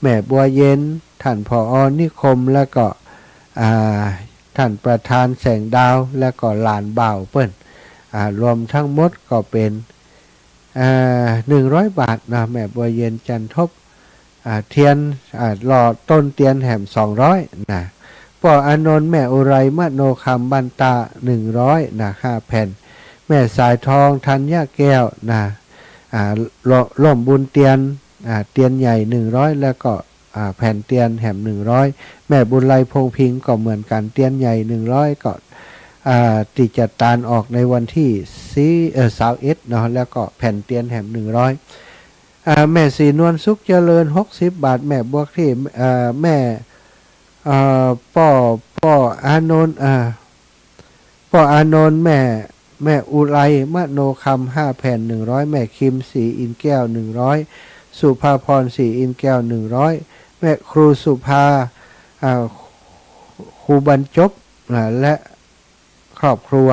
แม่บัวเย็นท่านผอ.นิคมแล้วก็ท่านประธานแสงดาวแล้วก็หลานบ่าวเปิ้นรวมทั้งหมดก็เป็น100 บาทนะแม่บัวเย็นจันทบเทียนหล่อต้นเทียนแหม200นะป่ออานนท์แม่อุไรมโนคำบันตา100นะ5 แผ่นแม่สายทองธัญญาแก้วนะร่วมบุญเตียนเตียนใหญ่100แล้วก็แผ่นเตียนแหม100แม่บุญไลพงพิงก็เหมือนกันเตียนใหญ่100ก็ติจะตานออกในวันที่21เนาะแล้วก็แผ่นเตียนแหม100แม่สีนวลสุขเจริญ60 บาทแม่บัวที่แม่ป้ออานนท์ป้ออานนท์แม่อุไรมโนคำ5 แผ่น100แม่คิมสีอินแก้ว100สุภาพรสีอินแก้ว100แม่ครูสุภาครูบรรจบและครอบครัว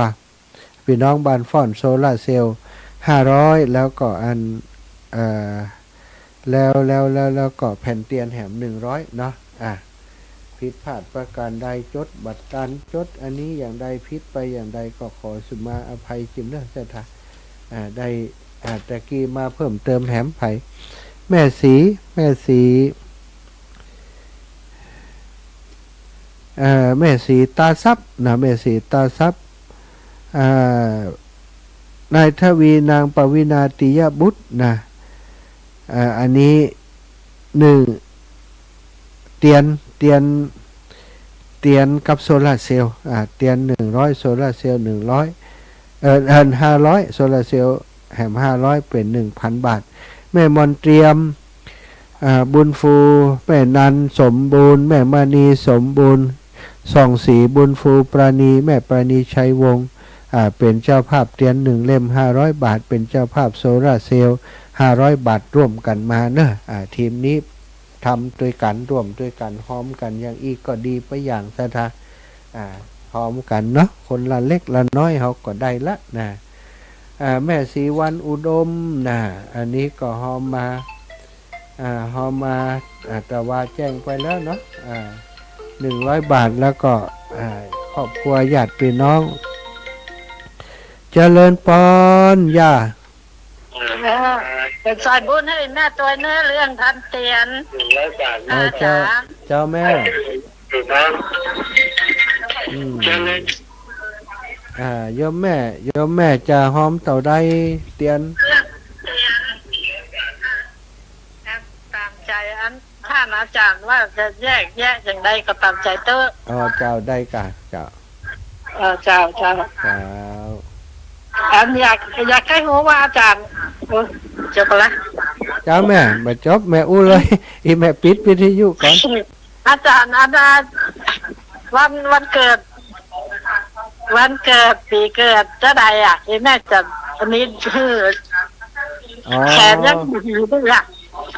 พี่น้องบ้านฟ่อนโซล่าเซลล์500แล้วก็อัน อ่าแล้วก็แผ่นเตียนแหม100เนาะผิดพลาดประการใดจดบัตรการจดอันนี้อย่างใดผิดไปอย่างใดก็ขอสุมาอภัยจิมเนอะเจ้าค่ะได้ตะกี้มาเพิ่มเติมแหมไผแม่สีแม่สีตาซับนะแม่สีตาซับนายทวีนางปวินาติยบุตรนะอันนี้เตียนกับโซลาร์เซลล์เตียน100โซลาร์เซลล์100500โซลาร์เซลล์แหม500เป็น 1,000 บาทแม่มนเตรียมบุญฟูแม่นันสมบูรณ์แม่มณีสมบูรณ์ส่องสีบุญฟูปราณีแม่ปราณีชัยวงศ์เป็นเจ้าภาพเตียน1เล่ม500 บาทเป็นเจ้าภาพโซลาร์เซลล์500 บาทร่วมกันมาเนอะทีมนี้ทำด้วยกันร่วมด้วยกันพร้อมกันอย่างอีกก็ดีไปอย่างซะทะพร้อมกันเนาะคนละเล็กละน้อยเขาก็ได้ละนะแม่ศรีวันอุดมนะอันนี้ก็หอมมาแต่ว่าแจ้งไปแล้วเนาะ100 บาทแล้วก็ครอบครัวญาติพี่น้องเจริญปอนย่าเป็นสายบุญให้แม่ตัวเนื้อเรื่องทันเตียนเจ้าแม่โยมแม่จะหอมเต่าได้เตียนตามใจอันท่านอาจารย์ว่าจะแยกอย่างใดก็ตามใจเตอเจ้าได้กะเจ้าเจ้าอันอยากให้รู้ว่าอาจารย์จบละเจ้าแม่มาจบแม่อู้เลยอีแม่ปิดวิทยุก่อนอาจารย์วันเกิดปีเกิดจะใดอีแม่จะอันนี้คือแขนยังอยู่ด้วย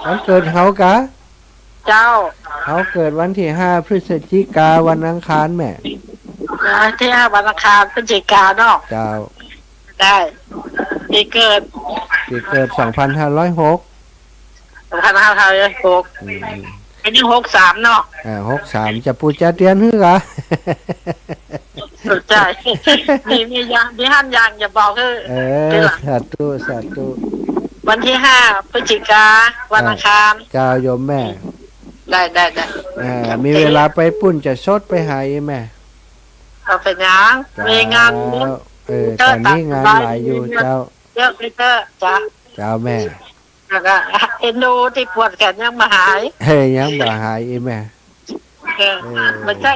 วันเกิดเขากะเจ้าเขาเกิดวันที่5 พฤศจิกาวันอังคารแม่ที่5วันอังคารพฤศจิกาเนาะเจ้าได้ปีเกิด2506อันนี้63เนาะ63จะปูจะเตียนหื้อกะสนใจมียังมีห้ามยังอย่าบอกสาธุวันที่5 พฤศจิกาวันอังคารเจ้าโยมแม่ได้มีเวลาไปปุ่นจะชดไปหาแม่เอาเป็นยังมีงานตอนนี้งานหลายอยู่เจ้าเยอะพี่เตอร์จ้าเจ้าแม่แล้วก็เอ็นดูที่ปวดแขนยังมาหายยังมาหายแม่มันใช่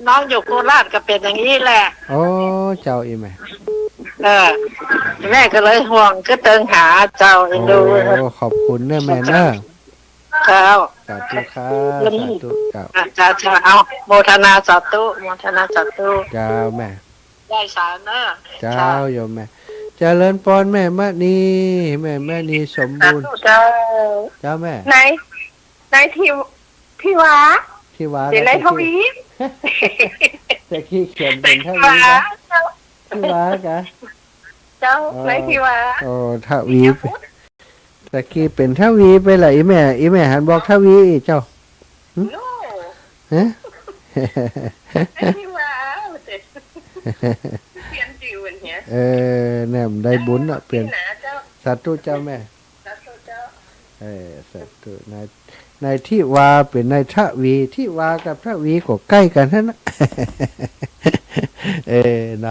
น้องอยู่โคราชก็เป็นอย่างนี้แหละโอ้เจ้าแม่แม่ก็เลยห่วงก็เติงหาเจ้าเอ็นดูขอบคุณแม่เนอะเจ้าสาธุครับสาธุเจ้าเอาโมทนาสาธุเจ้าแม่ได้สารเนอะเจ้าโยมแม่เจริญปอนแม่มะนีแม่นีสมบูรณ์เจ้าแม่ไหนที่วาเดี๋ยวไรทวีแต่ขี้เขียนเป็นทวีนะที่วากะเจ้าไรที่วาโอ้ทวีแต่ขี้เป็นทวีไปไหนแม่หันบอกทวีเจ้าฮะที่วาเนี่ยได้บุญอ่ะเปลี่ยนสาธุเจ้าแม่สาธุนายที่วาเป็นนายทวีที่วากับทวีก็ใกล้กันนะเน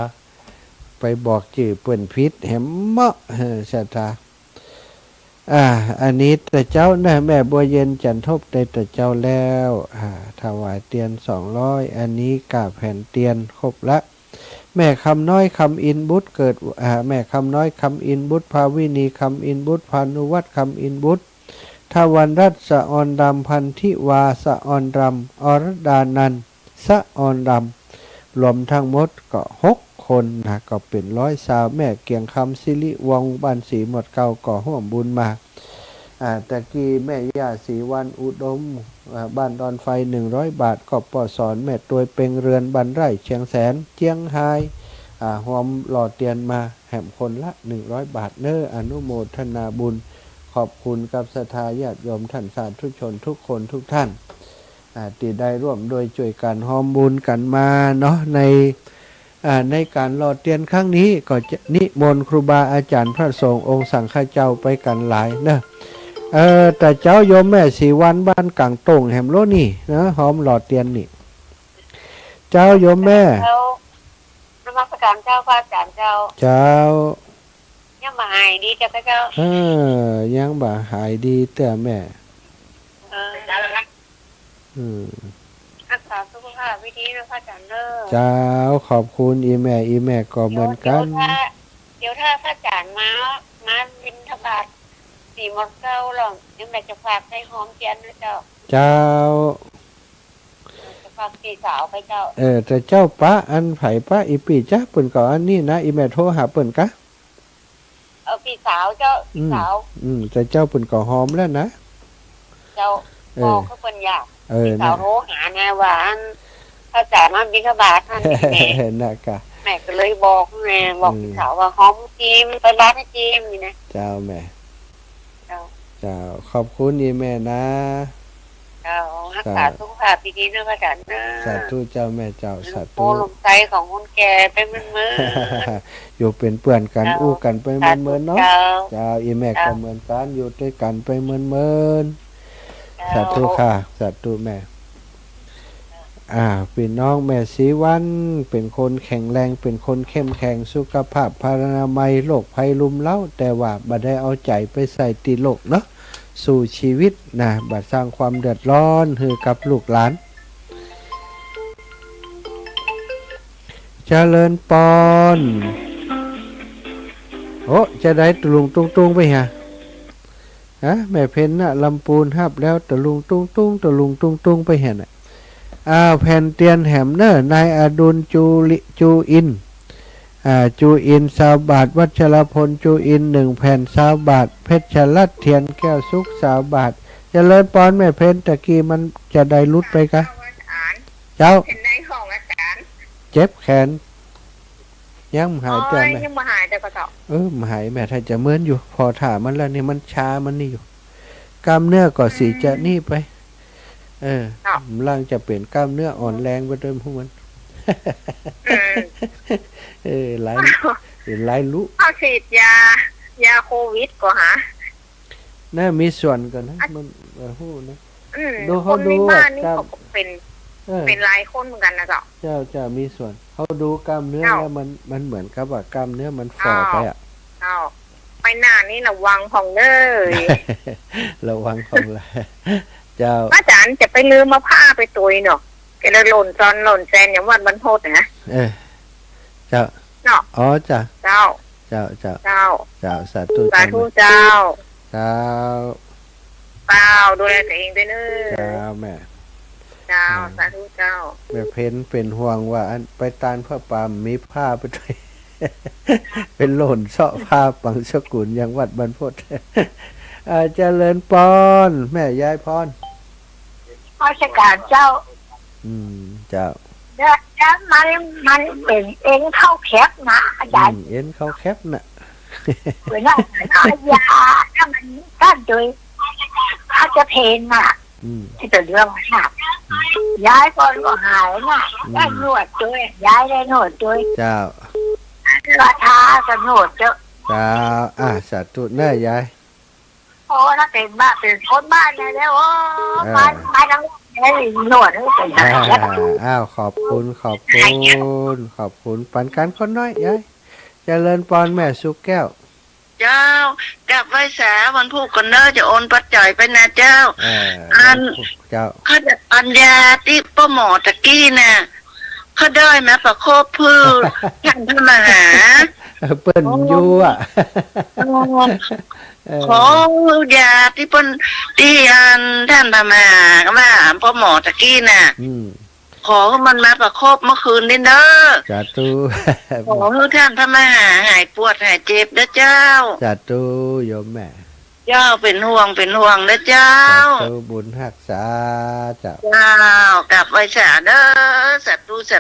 าะไปบอกจื่อเปิ่นพิษแหมเมาะศรัทธาอันนี้แต่เจ้านะแม่บัวเย็นจันทบได้แต่เจ้าแล้วถวายเตียน200อันนี้กาแผ่นเตียนครบละแม่คำน้อยคำอินบุตรเกิดแม่คำน้อยคำอินบุตรภาวินีคำอินบุตรพานุวัตรคำอินบุตรทวันรัตสะออนดำพันธิวาสะออนรำอรดานันสะออนรำรวมทั้งหมดก็6 คนนะก็เป็น120แม่เกียงคำสิริวงศ์บ้านสีหมดเก่าก็ห่วมบุญมาตะกี้แม่ย่าศรีวันอุดมบ้านดอนไฟ100 บาทก็ปอสอนแม่ตัวเป็งเรือนบันไร่เชียงแสนเจียงไฮหอมหล่อเตียนมาแหมคนละ100 บาทเน้ออนุโมทนาบุญ ขอบคุณกับศรัทธาญาติโยมท่านสาธุชนทุกคนทุกท่านที่ได้ร่วมโดยช่วยกันหอมบุญกันมาเนาะในการหล่อเทียนครั้งนี้ก็จะนิมนต์ครูบาอาจารย์พระสงฆ์องค์สังฆเจ้าไปกันหลายเนอะแต่เจ้าโยมแม่สีวันบ้านกังตงแหมโลนี่นะหอมหล่อเทียนนี่เจ้าโยมแม่นมัสการเจ้าพระอาจารย์เจ้าเจ้ายังมาหายดีจ้ะเจ้ายังบ่หายดีแต่แม่รักษาสุขภาพวิธีนะพระอาจารย์เด้อเจ้าขอบคุณอีแม่ก็เหมือนกันเดี๋ยวถ้าพระอาจารย์มาบิณฑบาต4 โมงเช้าหรอกยังแม่จะฝากให้หอมเทียนนะเจ้าจะฝากพี่สาวไปเจ้าแต่เจ้าป้าอันไผป้าอีปีจ้าเปิ้นก็อันนี้นะอีแม่โทรหาเปิ้นกะพี่สาวเจ้าพี่สาวแต่เจ้าเปิ้นก็หอมแล้วนะเจ้าบอกเขาเปิ้นอยากพี่สาวโทรหาแน่ว่าพระอาจารย์มาบิณฑบาตท่านแม่นะคะ แม่ก็เลยบอกแม่บอกพี่สาวว่าหอมจีมไปบ้านให้จีมนี่นะเจ้าแม่เจ้าขอบคุณอีแม่นะเจ้ารักษาสุขภาพดีๆด้วยพระอาจารย์นะสาธุเจ้าแม่เจ้าสาธุลมใจของคนแก่ไปเมื่ออยู่เป็นเพื่อนกันอู้กันไปเมื่อเนาะเจ้าอีแม่ก็เหมือนกันอยู่ด้วยกันไปเมื่อสาธุค่ะสาธุแม่พี่น้องแม่ศรีวันเป็นคนแข็งแรงเป็นคนเข้มแข็งสุขภาพพรรณนามัยโรคภัยลุมเล้าแต่ว่าบ่ได้เอาใจไปใส่ติโลกเนาะสู่ชีวิตนะบ่สร้างความเดือดร้อนให้กับลูกหลานเจริญปอนโอ้จะได้ตะลุงตุ้งไปฮะแม่เพ็ญน่ะลำปูนฮับแล้วตะลุงตุ้งไปเห็นน่ะแผ่นเตียนแหมเนอร์นายอดุลจูอินจูอิน20 บาทวัชรพลจูอิน1 แผ่น20 บาทเพชรลัดเทียนแก้วสุก20 บาทเจริญปอนแม่เพ็ญตะกี้มันจะได้ลุดไปกะเจ้าเจ็บแขนยังหายแต่แม่ยังมาหายแต่ก็เจ้าหายแม่ถ้าจะเหมือนอยู่พอถามมันแล้วนี่มันชามันนี่อยู่กล้ามเนื้อก็สีจะนี่ไปร่างจะเปลี่ยนกล้ามเนื้ออ่อนแรงไปด้วยพวกมันหลายรู้เขาฉีดยาโควิดก็หาน่ามีส่วนกันนะมันหู้นะดูเขาดูนี่เขาเป็นหลายคนเหมือนกันนะเจ้าจะมีส่วนเขาดูกล้ามเนื้อแล้วมันเหมือนกับว่ากล้ามเนื้อมันฝ่อไปไปหน้านี่ระวังของเลยระวังของเลยเจ้าอาจารย์จะไปลืมมาผ้าไปตุยเนาะแกเลยหล่นแซนอย่างวันบรรพตนะเจ้าเนาะอ๋อจ้ะเจ้าสาธุเจ้าดูแลตัวเองด้วยเนอะเจ้าแม่เจ้าสาธุเจ้าแม่เพ็ญเป็นห่วงว่าไปตานพ่อปามมีผ้าไปด้วย เป็นหล่นเสาะผ้าปังสกุลอย่างวัดบรรพตเจริญปอนแม่ยายพรราชการเจ้าเจ้ามันเป็นเอ็นเข้าแคบนะอาจารย์เอ็นเข้าแคบน่ะเวลายาถ้ามันต้านโดยเขาจะเพนน่ะที่เป็นเรื่องหนักย้ายก่อนก็หายน่ะได้นวดด้วยย้ายได้นวดด้วยเจ้าราชาสนุดเจ้าสาธุแม่ยายโอ้ถ้าเป็นบ้านเป็นคนบ้านเนี่ยแล้วโอ้ไปทั้งหนวดขอบคุณปันกันคนน้อยยายเจริญปอนแม่สุกแก้วเจ้ากลับไหว้สาวันพูดกันเนอจะโอนปัจจัยไปนะเจ้าเขาจะปัญญาที่ป้าหมอตะกี้น่ะเขาได้ไหมประโคบพืชท่านพระมหาเปิ้นอยู่ขอยาที่เปิ้นที่ท่านพระมหาว่าป้าหมอตะกี้น่ะขอมันมาประโคบเมื่อคืนนี่เด้อสาธุขอให้ท่านพระมหาหายปวดหายเจ็บเด้อเจ้าสาธุโยมแม่เจ้าเป็นห่วงเด้อเจ้าสาธุบุญรักษาเจ้ากลับไว้สาเด้อสาธุเ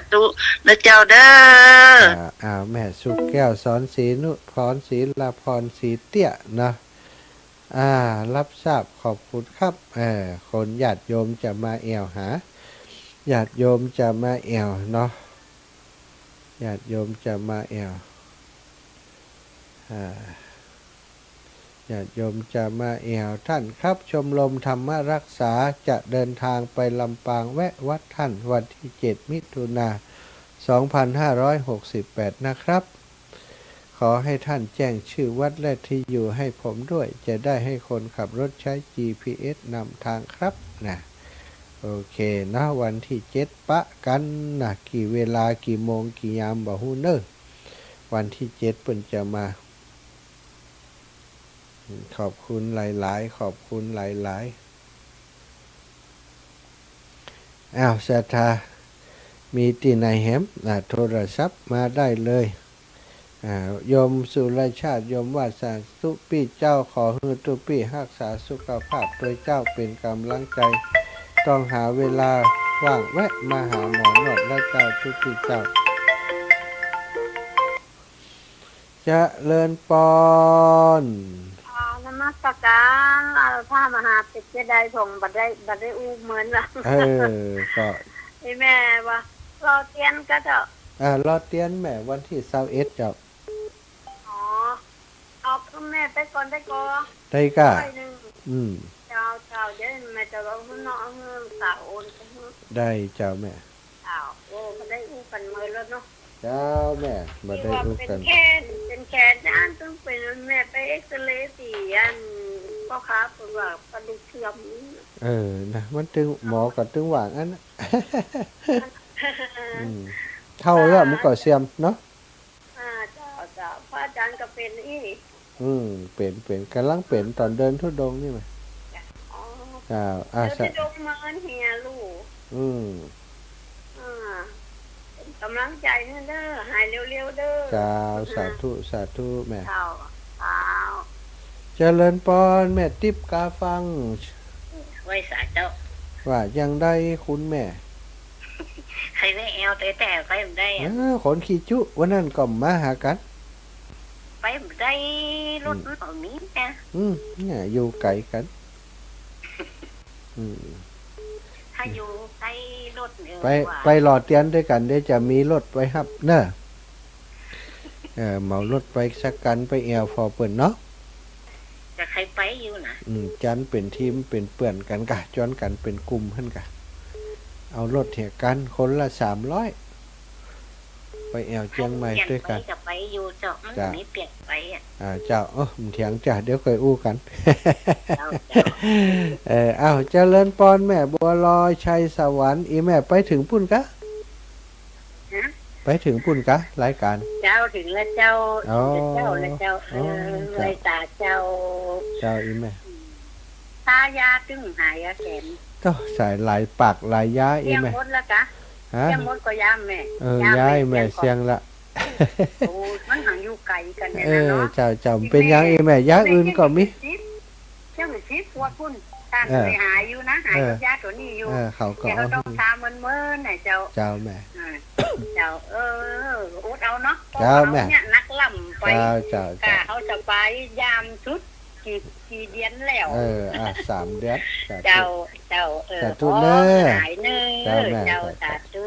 ด้อเจ้าเด้อแม่สุกแก้วสอนศรีนุพรศรีลาพรศรีเตี้ยนะ รับทราบขอบคุณครับคนญาติโยมจะมาแอวหาญาติโยมจะมาแอวเนาะญาติโยมจะมาแอวญาติโยมจะมาแอวท่านครับชมรมธรรมรักษาจะเดินทางไปลำปางแวะวัดท่านวันที่7 มิถุนายน 2568 นะครับขอให้ท่านแจ้งชื่อวัดและที่อยู่ให้ผมด้วยจะได้ให้คนขับรถใช้ GPS นำทางครับนะโอเคนะวันที่7ปะกันนะกี่เวลากี่โมงกี่ยามบ่ฮู้เนอะวันที่7เพิ่นจะมาขอบคุณหลายๆขอบคุณหลายๆศรัทธามีที่ไหนแฮมโทรศัพท์มาได้เลยโยมสุรชาติโยมวาสนาสุปีเจ้าขอให้ทุกปีรักษาสุขภาพโดยเจ้าเป็นกำลังใจต้องหาเวลาว่างแวะมาหาหมอนวดและเจ้าทุกปีเจ้าจะเลินปอนนมัสการพระมหาปิฎกได้ผงบัดได้อู้เหมือนละก็ไอ้แม่ว่ารอเตียนก็เจ้ารอเตียนแม่วันที่21เจ้าเอาคุณแม่ไปก่อนได้ก่อได้ก่ะเจ้าเดี๋ยวแม่จะเอาข้างนอกสาวโอนได้เจ้าแม่โอ้ก็ได้อู้กันมือแล้วเนาะเจ้าแม่มาได้อู้กันเป็นแขนด้านต้องเป็นแม่ไปเอ็กซเรย์ตีอันพ่อค้าเป็นว่ากระดูกเสื่อมนะมันตึงหมอก็ตึงหว่างอันเท่าแล้วมันก็เสื่อมเนาะเจ้าพระอาจารย์ก็เป็นเป็นกำลังเป็นตอนเดินทุดงนี่มั้ยเจ้าทุดงมาเฮียลูกกำลังใจเด้อหายเร็วๆเด้อเจ้าสาธุแม่เจริญพรแม่ติ๊บกาฟังไว้สาเจ้าว่ายังได้คุณแม่ใครได้แอลแต่ไปไม่ได้คนขี้จุวันนั้นก็มาหากันไปไม่ได้รถมันเอานี้นะเนี่ยอยู่ไกลกันถ้าอยู่ใกล้รถไปหลอดเตียนด้วยกันเดี๋ยวจะมีรถไปรับเนอะเหมารถไปสักกันไปแอลฟอเปิ่นเนาะจะใครไปอยู่นะจันเป็นทีมเป็นเปื่อนกันกะจอนกันเป็นกลุ่มหั่นกะเอารถเหี่ยกันคนละ300ไปแอวเชียงใหม่ด้วยกันจะไปอยู่เจ้ามันมีเปลี่ยนไปเจ้ามันเถียงจ้ะเดี๋ยวค่อยอู้กันเจริญพรแม่บัวลอยชัยสวรรค์อีแม่ไปถึงปุ่นกะไปถึงปุ่นกะรายการเจ้าถึงแล้วเจ้าแล้วเจ้าเลยตาเจ้าอีแม่ตายาตึงหายแขนก็ใส่หลายปากหลายยาอีแม่หมดแล้วกะยังหมดก็ยามแม่ย้ายแม่เสียงละโอ้มันห่างอยู่ไกลกันเนี่ยเนาะเจ้าเป็นยังอีแม่ยาอื่นก็มีเจ้าสิปวดพุ่นท่านไปหายอยู่นะหายกับยาตัวนี้อยู่เขาก็ต้องทามันเมื่อไหนเจ้าแม่เจ้าอุดเอาเนาะเจ้าแม่เนี่ยนักล่ำไปเจ้าเขาจะไปยามชุดกี่เดือนแล้ว3 เดือนเจ้าสาธุเด้อหายเน้อเจ้าสาธุ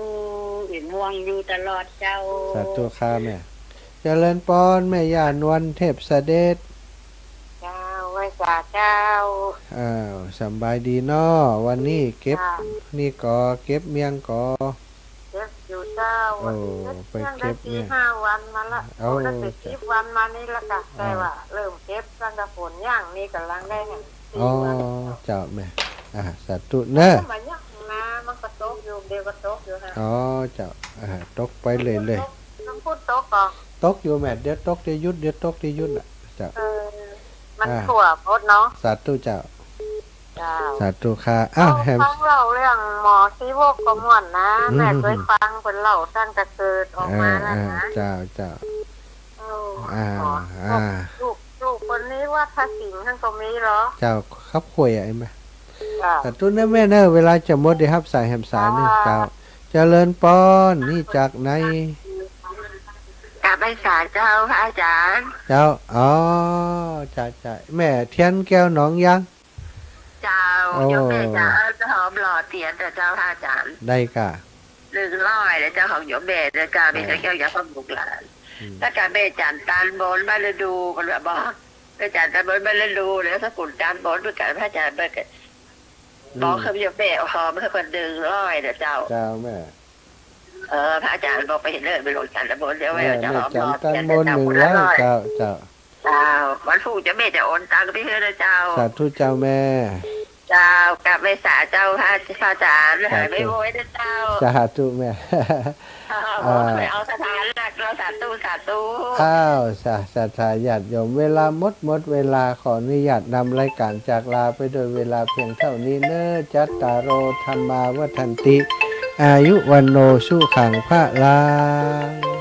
อิ่มวงอยู่ตลอดเจ้าสาธุค่ะแม่เจริญพรแม่ย่านวลเทพเสด็จเจ้าไว้สาเจ้าสบายดีเนาะวันนี้เก็บนี่ก็เก็บเมียงก็อยู่เจ้าไปเก็บเนี่ย5 วันมาละได้10 วันมานี่ละกะแต่ว่าเริ่มเก็บตั้งแต่ฝนย่างนี่กำลังได้เจ้าแม่สาธุเนอะมันก็ตกอยู่เดียวก็ตกอยู่ฮะเจ้าตกไปเลยน้ำพุตกก่อนตกอยู่แม่เดี๋ยวตกเดี๋ยวยุดเดี๋ยวตกเดี๋ยวยุดเจ้ามันถั่วพดเนาะสาธุเจ้าสาธุค่ะแฮมฟังเล่าเรื่องหมอซีโวกก็ม่วนนะแม่เคยฟังเพิ่นเล่าตั้งแต่เกิดออกมาแล้วนะเจ้าลูกคนนี้ว่าถ้าสิงทั้งก็มีเหรอเจ้าครับคุยไอ้แม่สาธุนะแม่เนอะเวลาจะหมดได้รับสายแฮมสายนึงเจ้าเจริญพรนี่จากไหนเจ้า บไม่สาเจ้าพระอาจารย์ เจ้าอ๋อจ้าแม่เทียนแก้วหนองยังเจ้า โอ้ โยมแม่จะหอมหล่อเทียนแต่เจ้าพระอาจารย์ ได้กะ 100แล้วเจ้าของโยมแม่แล้วก็มีแก้วยาความบุกหลานถ้าการแม่จันตันบนบ้านฤดูมันแบบบอกแม่จันตันบนบ้านฤดูแล้วสกุลจันบนด้วยกันพระอาจารย์เบิกบอกคือโยมแม่หอมคือคน100เด้อเจ้า เจ้าแม่ พระอาจารย์บอกไปเห็นเลยไปลงจันทร์บนเดี๋ยวแม่จะหอม จั ร น อ ตัน เทียน บน เจ้า 100 คนละร้อย เจ้า เจ้าวันพรุ่งจะแม่จะโอนตังค์ไปให้เลยเจ้า สาธุเจ้าแม่ เจ้ากลับไปสาเจ้าพระอาจารย์หายไม่โวยนะเจ้า สาธุแม่ ไปเอาสถานหลักเราสาธุ อ้าวสาธาญาติโยมเวลาหมดเวลาขออนุญาตนำรายการจากลาไปโดยเวลาเพียงเท่านี้เนอะจัตตารโอธรรมาวัฏันติ อายุวันโนสุขังพระลัง